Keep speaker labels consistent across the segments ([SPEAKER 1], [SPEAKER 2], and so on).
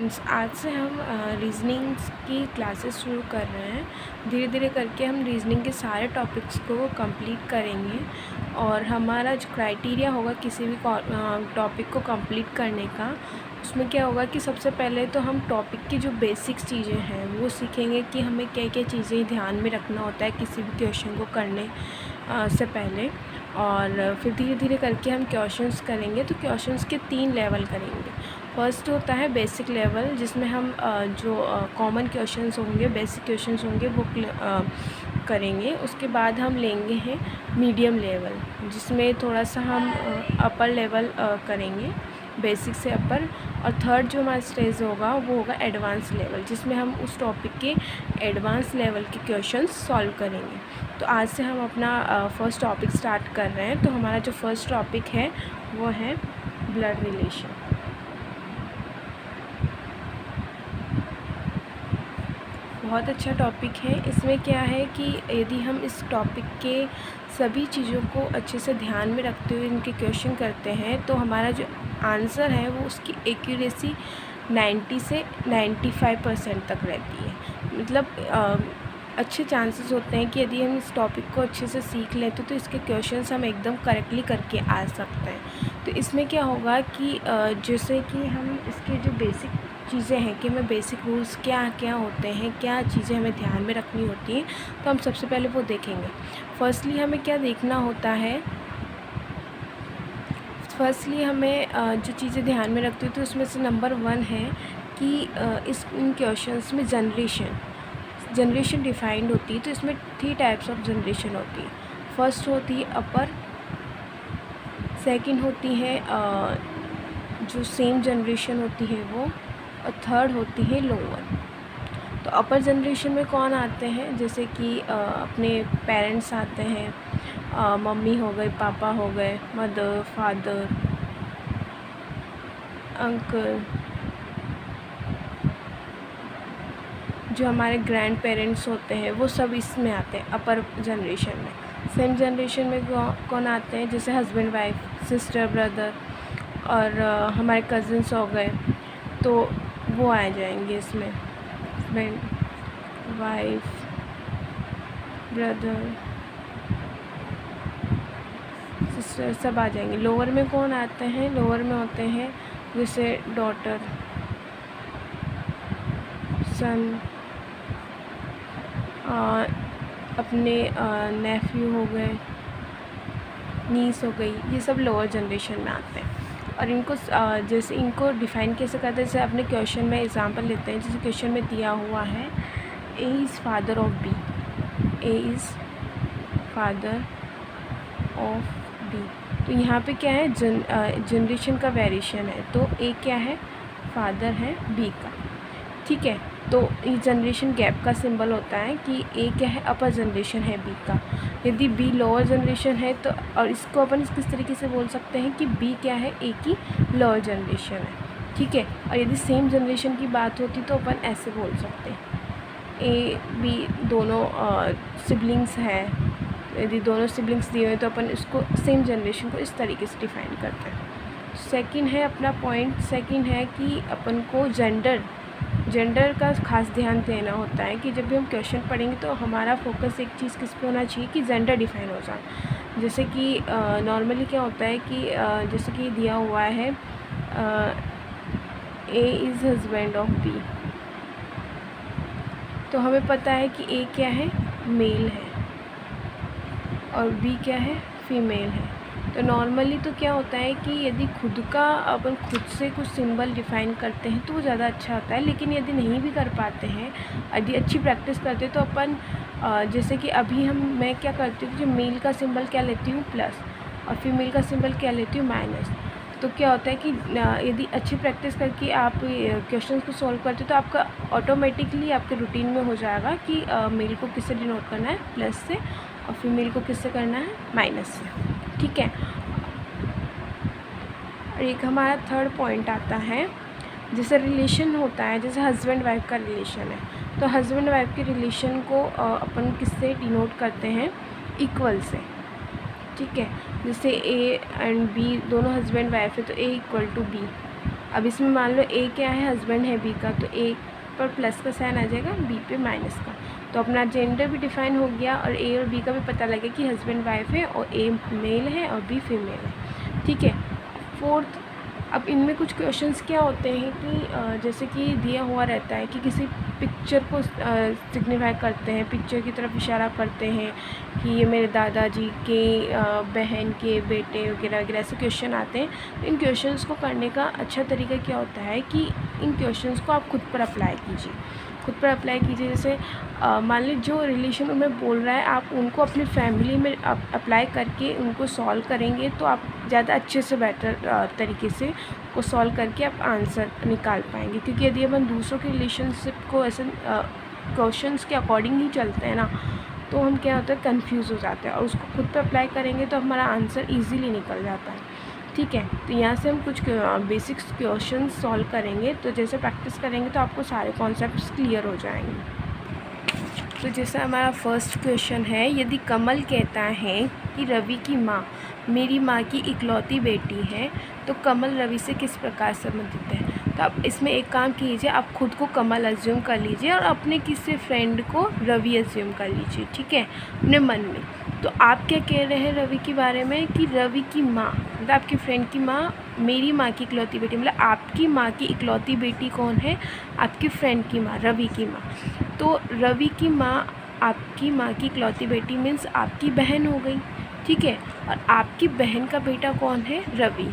[SPEAKER 1] Students, आज से हम रीजनिंग्स की क्लासेस शुरू कर रहे हैं। धीरे धीरे करके हम रीजनिंग के सारे टॉपिक्स को कंप्लीट करेंगे और हमारा जो क्राइटेरिया होगा किसी भी टॉपिक को कंप्लीट करने का, उसमें क्या होगा कि सबसे पहले तो हम टॉपिक की जो बेसिक्स चीज़ें हैं वो सीखेंगे कि हमें क्या क्या चीज़ें ध्यान में रखना होता है किसी भी क्वेश्चन को करने से पहले। और फिर धीरे धीरे करके हम क्वेश्चंस करेंगे। तो क्वेश्चंस के 3 लेवल करेंगे। फर्स्ट होता है बेसिक लेवल, जिसमें हम जो कॉमन क्वेश्चंस होंगे, बेसिक क्वेश्चंस होंगे वो करेंगे। उसके बाद हम लेंगे हैं मीडियम लेवल, जिसमें थोड़ा सा हम अपर लेवल करेंगे, बेसिक से अपर। और थर्ड जो हमारा स्टेज होगा वो होगा एडवांस लेवल, जिसमें हम उस टॉपिक के एडवांस लेवल के क्वेश्चंस सॉल्व करेंगे। तो आज से हम अपना फर्स्ट टॉपिक स्टार्ट कर रहे हैं। तो हमारा जो फर्स्ट टॉपिक है वो है ब्लड रिलेशन। बहुत अच्छा टॉपिक है। इसमें क्या है कि यदि हम इस टॉपिक के सभी चीज़ों को अच्छे से ध्यान में रखते हुए इनके क्वेश्चन करते हैं तो हमारा जो आंसर है वो उसकी एक्यूरेसी 90 से 95% तक रहती है। मतलब अच्छे चांसेस होते हैं कि यदि हम इस टॉपिक को अच्छे से सीख लेते तो इसके क्वेश्चंस हम एकदम करेक्टली करके आ सकते हैं। तो इसमें क्या होगा कि जैसे कि हम इसके जो बेसिक चीज़ें हैं कि हमें बेसिक रूल्स क्या क्या होते हैं, क्या चीज़ें हमें ध्यान में रखनी होती हैं, तो हम सबसे पहले वो देखेंगे। फर्स्टली हमें क्या देखना होता है, फर्स्टली हमें जो चीज़ें ध्यान में रखती थी उसमें से नंबर 1 है कि इन क्वेश्चंस में जनरेशन डिफाइंड होती है। तो इसमें 3 टाइप्स ऑफ जनरेशन होती है। फर्स्ट होती है अपर, सेकंड होती है जो सेम जनरेशन होती है वो, और थर्ड होती है लोअर। तो अपर जनरेशन में कौन आते हैं, जैसे कि अपने पेरेंट्स आते हैं, मम्मी हो गए, पापा हो गए, मदर, फादर, अंकल, जो हमारे ग्रैंड पेरेंट्स होते हैं वो सब इसमें आते हैं अपर जनरेशन में। सेम जनरेशन में कौन आते हैं, जैसे हस्बैंड वाइफ, सिस्टर ब्रदर, और हमारे कज़न्स हो गए, तो वो आ जाएंगे इसमें। हस्बैंड वाइफ, ब्रदर, सिस्टर, सब आ जाएंगे। लोअर में कौन आते हैं, लोअर में होते हैं जैसे डॉटर, सन, अपने नेफ्यू हो गए, नीस हो गई, ये सब लोअर जनरेशन में आते हैं। और इनको जैसे इनको डिफ़ाइन कैसे करते हैं, जैसे अपने क्वेश्चन में एग्जांपल लेते हैं। जैसे क्वेश्चन में दिया हुआ है A is father of B, A is father of B. तो यहाँ पे क्या है, जनरेशन का वेरिएशन है। तो ए क्या है, फादर है बी का, ठीक है। तो ये जनरेशन गैप का सिंबल होता है कि ए क्या है, अपर जनरेशन है बी का। यदि बी लोअर जनरेशन है तो, और इसको अपन किस तरीके से बोल सकते हैं कि बी क्या है, ए की लोअर जनरेशन है, ठीक है। और यदि सेम जनरेशन की बात होती तो अपन ऐसे बोल सकते हैं, ए बी दोनों सिबलिंग्स हैं। यदि दोनों सिबलिंग्स दिए हुए तो अपन इसको सेम जनरेशन को इस तरीके से डिफाइन करते हैं। सेकंड है अपना पॉइंट, सेकंड है कि अपन को जेंडर का खास ध्यान देना होता है कि जब भी हम क्वेश्चन पढ़ेंगे तो हमारा फोकस एक चीज़ किस पे होना चाहिए कि जेंडर डिफाइन हो जाए। जैसे कि नॉर्मली क्या होता है कि जैसे कि दिया हुआ है A is husband of B, तो हमें पता है कि ए क्या है, मेल है, और बी क्या है, फीमेल है। तो नॉर्मली तो क्या होता है कि यदि अपन खुद से कुछ सिंबल डिफ़ाइन करते हैं तो वो ज़्यादा अच्छा होता है। लेकिन यदि नहीं भी कर पाते हैं, यदि अच्छी प्रैक्टिस करते हैं तो अपन जैसे कि अभी मैं क्या करती हूँ, जो मेल का सिंबल क्या लेती हूँ, प्लस, और फीमेल का सिंबल क्या लेती हूँ, माइनस। तो क्या होता है कि यदि अच्छी प्रैक्टिस करके आप क्वेश्चन को सॉल्व करते हो तो आपका ऑटोमेटिकली आपके रूटीन में हो जाएगा कि मेल को किससे डिनोट करना है, प्लस से, और फीमेल को किससे करना है, माइनस से, ठीक है। और एक हमारा थर्ड पॉइंट आता है, जैसे रिलेशन होता है, जैसे हस्बैंड वाइफ का रिलेशन है, तो हस्बैंड वाइफ के रिलेशन को अपन किससे डिनोट करते हैं, इक्वल से, ठीक है। जैसे ए एंड बी दोनों हस्बैंड वाइफ है तो ए इक्वल टू बी, अब इसमें मान लो ए क्या है, हस्बैंड है बी का, तो ए पर प्लस का साइन आ जाएगा, बी पे माइनस का। तो अपना जेंडर भी डिफाइन हो गया और ए और बी का भी पता लगे कि हस्बैंड वाइफ है और ए मेल है और बी फीमेल है। ठीक है। फोर्थ, अब इनमें कुछ क्वेश्चंस क्या होते हैं कि जैसे कि दिया हुआ रहता है कि किसी पिक्चर को सिग्निफाई करते हैं, पिक्चर की तरफ इशारा करते हैं कि ये मेरे दादाजी के बहन के बेटे वगैरह वगैरह ऐसे क्वेश्चन आते हैं। तो इन क्वेश्चंस को करने का अच्छा तरीका क्या होता है कि इन क्वेश्चंस को आप खुद पर अप्लाई कीजिए, खुद पर अप्लाई कीजिए। जैसे मान लीजिए जो रिलेशन में बोल रहा है आप उनको अपनी फैमिली में अप्लाई करके उनको सॉल्व करेंगे तो आप ज़्यादा अच्छे से बेटर तरीके से को सॉल्व करके आप आंसर निकाल पाएंगे। क्योंकि यदि अपन दूसरों के रिलेशनशिप को ऐसे क्वेश्चंस के अकॉर्डिंग ही चलते हैं ना, तो हम क्या होता है कंफ्यूज हो जाते हैं, और उसको खुद पे अप्लाई करेंगे तो हमारा आंसर इजीली निकल जाता है। ठीक है। तो यहाँ से हम कुछ बेसिक्स क्वेश्चन सॉल्व करेंगे, तो जैसे प्रैक्टिस करेंगे तो आपको सारे कॉन्सेप्ट्स क्लियर हो जाएंगे। तो जैसे हमारा फर्स्ट क्वेश्चन है, यदि कमल कहता है कि रवि की माँ मेरी माँ की इकलौती बेटी है, तो कमल रवि से किस प्रकार संबंधित है। तो आप इसमें एक काम कीजिए, आप खुद को कमल अज्यूम कर लीजिए और अपने किसी फ्रेंड को रवि अज्यूम कर लीजिए। ठीक है, अपने मन में। तो आप क्या कह रहे हैं रवि के बारे में कि रवि की माँ मतलब आपकी फ्रेंड की माँ मेरी माँ की इकलौती बेटी, मतलब आपकी माँ की इकलौती बेटी कौन है, आपकी फ्रेंड की माँ, रवि की माँ। तो रवि की माँ आपकी माँ की इकलौती बेटी मीन्स आपकी बहन हो गई। ठीक है। और आपकी बहन का बेटा कौन है, रवि।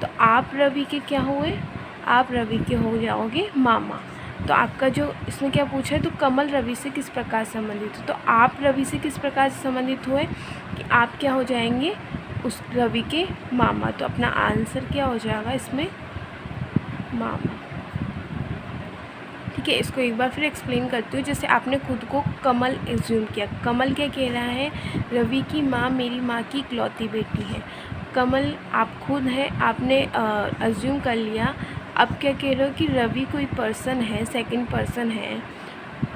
[SPEAKER 1] तो आप रवि के क्या हुए, आप रवि के हो जाओगे मामा। तो आपका जो इसमें क्या पूछा है, तो कमल रवि से किस प्रकार संबंधित हो, तो आप रवि से किस प्रकार से संबंधित हुए कि आप क्या हो जाएंगे, उस रवि के मामा। तो अपना आंसर क्या हो जाएगा इसमें, मामा। ठीक है। इसको एक बार फिर एक्सप्लेन करती हूँ। जैसे आपने खुद को कमल एज्यूम किया, कमल क्या कह रहा है, रवि की माँ मेरी माँ की इकलौती बेटी है। कमल आप खुद है, आपने अज्यूम कर लिया। अब क्या कह रहे हो कि रवि कोई पर्सन है, सेकंड पर्सन है,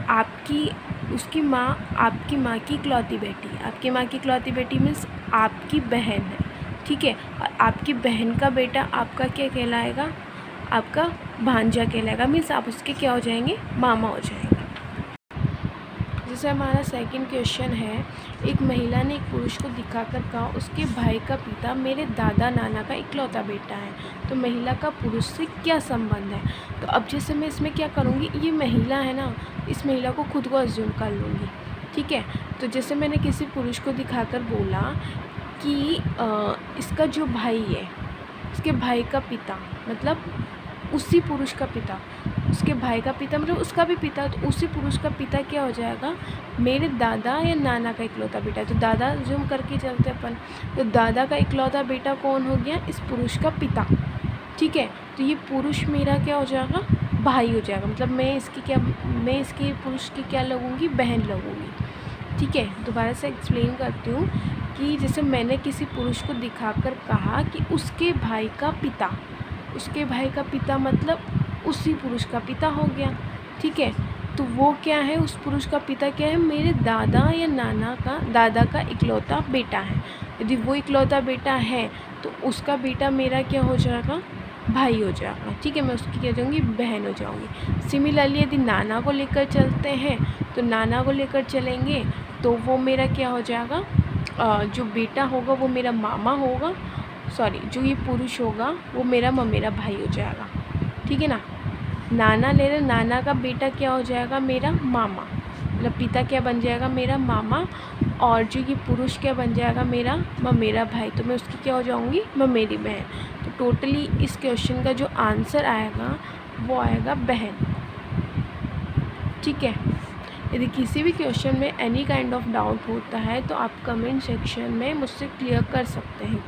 [SPEAKER 1] आपकी उसकी माँ आपकी माँ की इकलौती बेटी। आपकी माँ की इकलौती बेटी मीन्स आपकी बहन है। ठीक है। और आपकी बहन का बेटा आपका क्या कहलाएगा, आपका भांजा कहलाएगा, मीन्स आप उसके क्या हो जाएंगे, मामा हो जाएंगे। जैसे हमारा सेकंड क्वेश्चन है, एक महिला ने एक पुरुष को दिखाकर कहा उसके भाई का पिता मेरे दादा नाना का इकलौता बेटा है, तो महिला का पुरुष से क्या संबंध है। तो अब जैसे मैं इसमें क्या करूँगी, ये महिला है ना, इस महिला को खुद को अज्यूम कर लूँगी। ठीक है। तो जैसे मैंने किसी पुरुष को दिखाकर बोला कि इसका जो भाई है, इसके भाई का पिता मतलब उसी पुरुष का पिता, उसके भाई का पिता मतलब उसका भी पिता, तो उसी पुरुष का पिता क्या हो जाएगा, मेरे दादा या नाना का इकलौता बेटा। तो दादा जूम करके चलते अपन, तो दादा का इकलौता बेटा कौन हो गया, इस पुरुष का पिता। ठीक है। तो ये पुरुष मेरा क्या हो जाएगा, भाई हो जाएगा, मतलब मैं इसके पुरुष की क्या लगूँगी, बहन लगूँगी। ठीक है। दोबारा से एक्सप्लेन करती हूँ कि जैसे मैंने किसी पुरुष को दिखाकर कहा कि उसके भाई का पिता, उसके भाई का पिता मतलब उसी पुरुष का पिता हो गया। ठीक है। तो वो क्या है, उस पुरुष का पिता क्या है, मेरे दादा या नाना का, दादा का इकलौता बेटा है। यदि वो इकलौता बेटा है तो उसका बेटा मेरा क्या हो जाएगा, भाई हो जाएगा। ठीक है। मैं उसकी क्या जाऊँगी, बहन हो जाऊँगी। सिमिलरली यदि नाना को लेकर चलते हैं तो नाना को लेकर चलेंगे तो वो मेरा क्या हो जाएगा, जो बेटा होगा वो मेरा मामा होगा, सॉरी जो ये पुरुष होगा वो मेरा ममेरा भाई हो जाएगा। ठीक है ना। नाना ले रहे, नाना का बेटा क्या हो जाएगा, मेरा मामा, मतलब पिता क्या बन जाएगा, मेरा मामा, और जो ये पुरुष क्या बन जाएगा, मेरा ममेरा भाई। तो मैं उसकी क्या हो जाऊँगी, ममेरी बहन। तो टोटली इस क्वेश्चन का जो आंसर आएगा वो आएगा बहन। ठीक है। यदि किसी भी क्वेश्चन में एनी काइंड ऑफ डाउट होता है तो आप कमेंट सेक्शन में मुझसे क्लियर कर सकते हैं।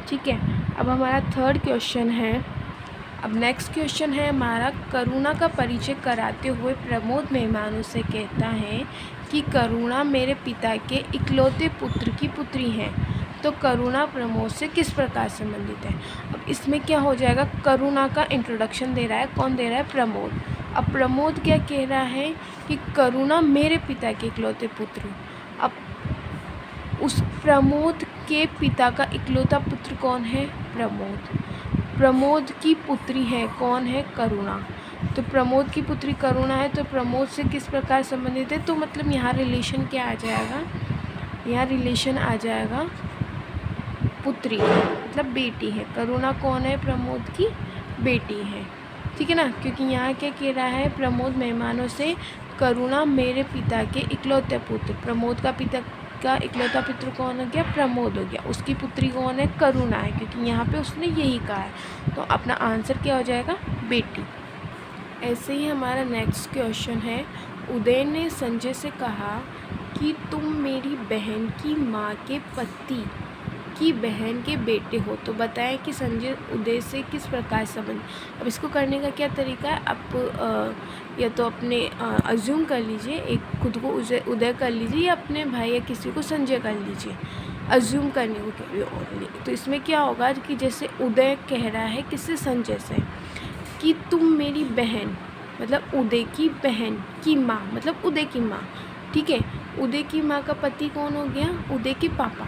[SPEAKER 1] ठीक है। अब हमारा थर्ड क्वेश्चन है, अब नेक्स्ट क्वेश्चन है हमारा, करुणा का परिचय कराते हुए प्रमोद मेहमानों से कहता है कि करुणा मेरे पिता के इकलौते पुत्र की पुत्री है, तो करुणा प्रमोद से किस प्रकार संबंधित है। अब इसमें क्या हो जाएगा, करुणा का इंट्रोडक्शन दे रहा है, कौन दे रहा है, प्रमोद। अब प्रमोद क्या कह रहा है कि करुणा मेरे पिता के इकलौते पुत्र। अब उस प्रमोद के पिता का इकलौता पुत्र कौन है, प्रमोद। प्रमोद की पुत्री है, कौन है? करुणा। तो प्रमोद की पुत्री करुणा है, तो प्रमोद से किस प्रकार संबंधित है? तो मतलब यहाँ रिलेशन क्या आ जाएगा? यहाँ रिलेशन आ जाएगा पुत्री, मतलब बेटी है। करुणा कौन है? प्रमोद की बेटी है, ठीक है ना। क्योंकि यहाँ क्या कह रहा है? प्रमोद मेहमानों से, करुणा मेरे पिता के इकलौते पुत्र। प्रमोद का पिता का इकलौता पुत्र कौन हो गया? प्रमोद हो गया। उसकी पुत्री कौन है? करुणा है, क्योंकि यहाँ पे उसने यही कहा है। तो अपना आंसर क्या हो जाएगा? बेटी। ऐसे ही हमारा नेक्स्ट क्वेश्चन है, उदय ने संजय से कहा कि तुम मेरी बहन की माँ के पति की बहन के बेटे हो, तो बताएं कि संजय उदय से किस प्रकार संबंध। अब इसको करने का क्या तरीका है? आप या तो अपने अज्यूम कर लीजिए, एक खुद को उदय कर लीजिए, या अपने भाई या किसी को संजय कर लीजिए। अज्यूम करने को कह रही हो ओनली। तो इसमें क्या होगा कि जैसे उदय कह रहा है किससे? संजय से, कि तुम मेरी बहन, मतलब उदय की बहन की माँ, मतलब उदय की माँ, ठीक है। उदय की माँ का पति कौन हो गया? उदय के पापा।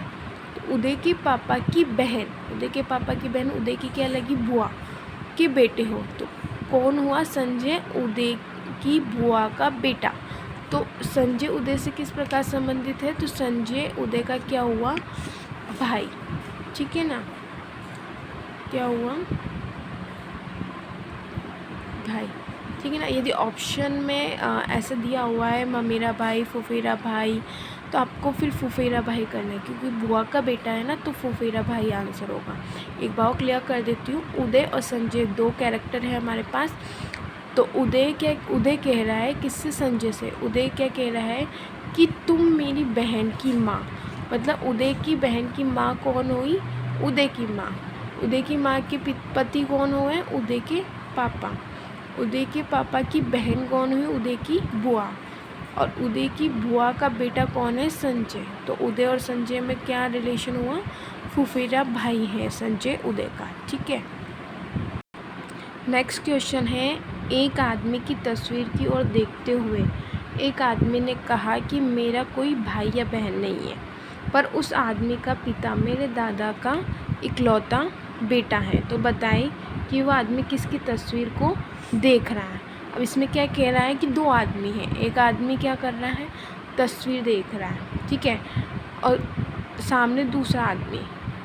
[SPEAKER 1] तो उदय के पापा की बहन, उदय के पापा की बहन, उदय की क्या लगी? बुआ के बेटे हो। तो कौन हुआ? संजय उदय की बुआ का बेटा। तो संजय उदय से किस प्रकार संबंधित है? तो संजय उदय का क्या हुआ? भाई, ठीक है ना। क्या हुआ? भाई, ठीक है ना। यदि ऑप्शन में ऐसा दिया हुआ है ममेरा भाई, फुफेरा भाई, तो आपको फिर फुफेरा भाई करना है, क्योंकि बुआ का बेटा है ना, तो फुफेरा भाई आंसर होगा। एक बार क्लियर कर देती हूँ। उदय और संजय दो कैरेक्टर है हमारे पास। तो उदय कह रहा है किससे? संजय से। उदय क्या कह रहा है? कि तुम मेरी बहन की माँ, मतलब उदय की बहन की माँ कौन हुई? उदय की माँ। उदय की माँ के पति कौन हुए? उदय के पापा। उदय के पापा की बहन कौन हुई? उदय की बुआ। और उदय की बुआ का बेटा कौन है? संजय। तो उदय और संजय में क्या रिलेशन हुआ? फुफेरा भाई है संजय उदय का, ठीक है। नेक्स्ट क्वेश्चन है, एक आदमी की तस्वीर की ओर देखते हुए एक आदमी ने कहा कि मेरा कोई भाई या बहन नहीं है, पर उस आदमी का पिता मेरे दादा का इकलौता बेटा है। तो बताइए कि वो आदमी किसकी तस्वीर को देख रहा है। अब इसमें क्या कह रहा है कि दो आदमी हैं। एक आदमी क्या कर रहा है? तस्वीर देख रहा है, ठीक है। और सामने दूसरा आदमी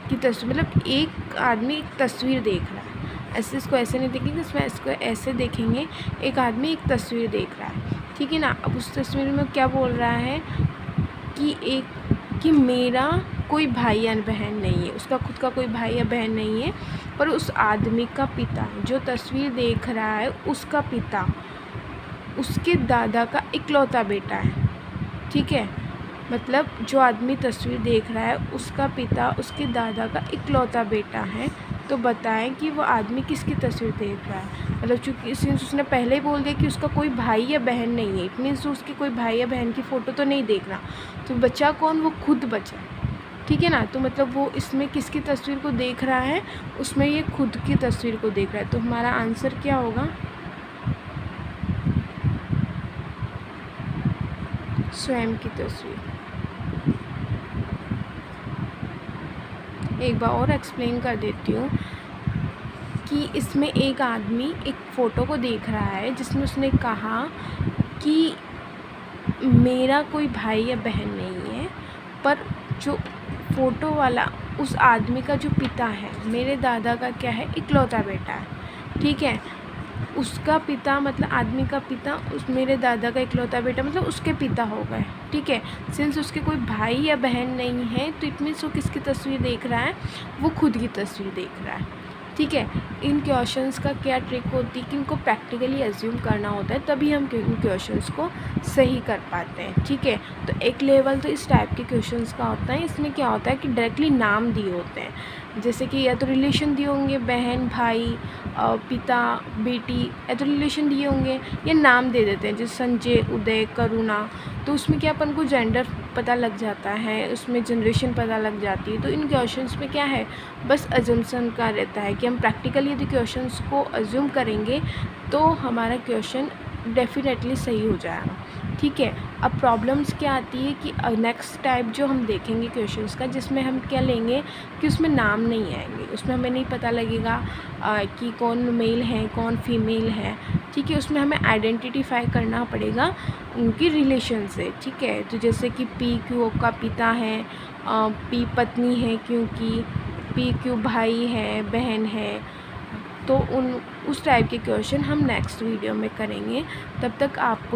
[SPEAKER 1] की तस्वीर, मतलब एक आदमी एक तस्वीर देख रहा है। ऐसे इसको ऐसे नहीं देखेंगे, इसमें इसको ऐसे देखेंगे। एक आदमी एक तस्वीर देख रहा है, ठीक है ना। अब उस तस्वीर में क्या बोल रहा है कि मेरा कोई भाई या बहन नहीं है, उसका खुद का कोई भाई या बहन नहीं है, पर उस आदमी का पिता जो तस्वीर देख रहा है, उसका पिता उसके दादा का इकलौता बेटा है, ठीक है। मतलब जो आदमी तस्वीर देख रहा है उसका पिता उसके दादा का इकलौता बेटा है। तो बताएं कि वो आदमी किसकी तस्वीर देख रहा है। मतलब चूँकि सिंस उसने पहले ही बोल दिया कि उसका कोई भाई या बहन नहीं है, इट मीन्स उसकी कोई भाई या बहन की फ़ोटो तो नहीं देख रहा। तो बचा कौन? वो खुद बचा, ठीक है ना। तो मतलब वो इसमें किसकी तस्वीर को देख रहा है? उसमें ये खुद की तस्वीर को देख रहा है। तो हमारा आंसर क्या होगा? स्वयं की तस्वीर। एक बार और एक्सप्लेन कर देती हूँ कि इसमें एक आदमी एक फ़ोटो को देख रहा है जिसमें उसने कहा कि मेरा कोई भाई या बहन नहीं है, पर जो फ़ोटो वाला उस आदमी का जो पिता है, मेरे दादा का क्या है? इकलौता बेटा है, ठीक है। उसका पिता मतलब आदमी का पिता उस मेरे दादा का इकलौता बेटा मतलब उसके पिता हो गए, ठीक है। सिंस उसके कोई भाई या बहन नहीं है, तो इट मीन्स वो किसकी तस्वीर देख रहा है? वो खुद की तस्वीर देख रहा है, ठीक है। इन क्वेश्चंस का क्या ट्रिक होती है कि इनको प्रैक्टिकली एज्यूम करना होता है, तभी हम इन क्वेश्चंस को सही कर पाते हैं, ठीक है। तो एक लेवल तो इस टाइप के क्वेश्चंस का होता है। इसमें क्या होता है कि डायरेक्टली नाम दिए होते हैं, जैसे कि या तो रिलेशन दिए होंगे, बहन भाई पिता बेटी, या तो रिलेशन दिए होंगे या नाम दे देते हैं, जैसे संजय उदय करुणा। तो उसमें क्या अपन को जेंडर पता लग जाता है, उसमें जनरेशन पता लग जाती है। तो इन क्वेश्चंस में क्या है, बस अजम्पशन का रहता है कि हम प्रैक्टिकली यदि क्वेश्चंस को अज्यूम करेंगे तो हमारा क्वेश्चन डेफिनेटली सही हो जाएगा। ठीक है। अब प्रॉब्लम्स क्या आती है कि नेक्स्ट टाइप जो हम देखेंगे क्वेश्चंस का, जिसमें हम क्या लेंगे कि उसमें नाम नहीं आएंगे, उसमें हमें नहीं पता लगेगा कि कौन मेल है कौन फीमेल है। ठीक है, उसमें हमें आइडेंटिफाई करना पड़ेगा उनकी रिलेशन से। ठीक है, तो जैसे कि पी क्यों का पिता है, पी पत्नी है क्योंकि, पी क्यों भाई है बहन है। तो उस टाइप के क्वेश्चन हम नेक्स्ट वीडियो में करेंगे। तब तक आप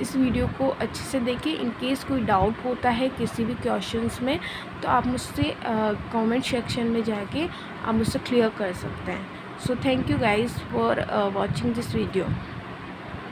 [SPEAKER 1] इस वीडियो को अच्छे से देखिए। इन केस कोई डाउट होता है किसी भी क्वेश्चंस में, तो आप मुझसे कमेंट सेक्शन में जाके आप मुझसे क्लियर कर सकते हैं। So thank you guys for watching this video.